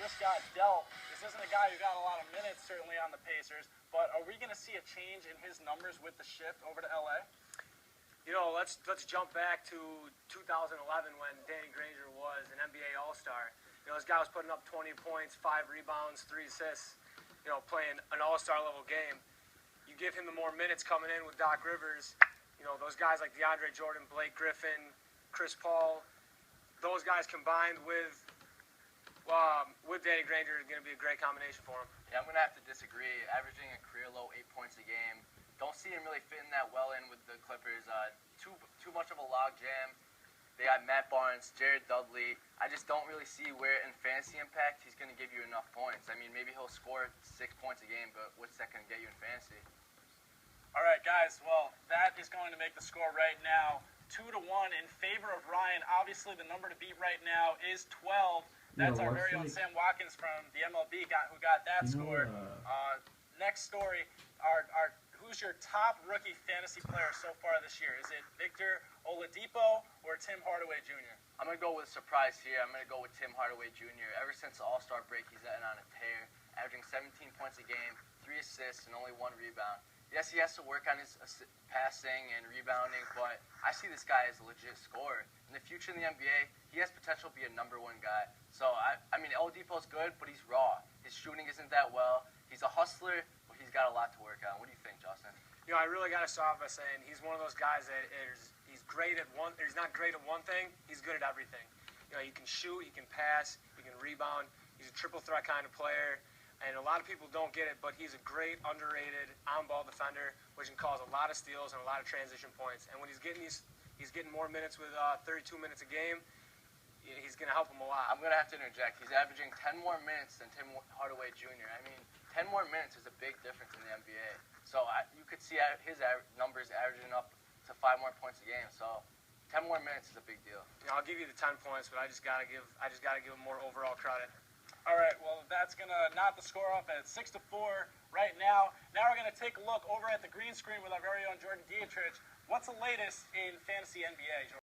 just got dealt. This isn't a guy who got a lot of minutes, certainly, on the Pacers, but are we going to see a change in his numbers with the shift over to L.A.? You know, let's jump back to 2011 when Danny Granger was an NBA All-Star. You know, this guy was putting up 20 points, 5 rebounds, 3 assists, you know, playing an All-Star level game. You give him the more minutes coming in with Doc Rivers, you know, those guys like DeAndre Jordan, Blake Griffin, Chris Paul, those guys combined with Danny Granger is going to be a great combination for him. Yeah, I'm going to have to disagree. Averaging a career low 8 points a game. Don't see him really fitting that well in with the Clippers. Too much of a log jam. They got Matt Barnes, Jared Dudley. I just don't really see where in fantasy impact he's going to give you enough points. I mean, maybe he'll score 6 points a game, but what's that going to get you in fantasy? All right, guys. Well, that is going to make the score right now 2-1 in favor of Ryan. Obviously, the number to beat right now is 12. That's our very own Sam Watkins from the MLB who got that score. Next story, who's your top rookie fantasy player so far this year? Is it Victor Oladipo or Tim Hardaway Jr.? I'm going to go with a surprise here. I'm going to go with Tim Hardaway Jr. Ever since the All-Star break, he's been on a tear, averaging 17 points a game, 3 assists, and only 1 rebound. Yes, he has to work on his passing and rebounding, but I see this guy as a legit scorer. In the future in the NBA, he has potential to be a #1 guy. So, I mean, Oladipo's good, but he's raw. His shooting isn't that well. He's a hustler, but he's got a lot to work on. What do you think, Justin? You know, I really got to start off by saying he's one of those guys that he's great at one. He's not great at one thing. He's good at everything. You know, he can shoot, he can pass, he can rebound. He's a triple threat kind of player. And a lot of people don't get it, but he's a great, underrated on-ball defender, which can cause a lot of steals and a lot of transition points. And when he's getting more minutes with 32 minutes a game, he's going to help him a lot. I'm going to have to interject. He's averaging 10 more minutes than Tim Hardaway Jr. I mean, 10 more minutes is a big difference in the NBA. So you could see his numbers averaging up to 5 more points a game. So 10 more minutes is a big deal. You know, I'll give you the 10 points, but I just got to give him more overall credit. All right, well, that's going to knock the score up at 6-4 right now. Now we're going to take a look over at the green screen with our very own Jordan Dietrich. What's the latest in fantasy NBA, Jordan?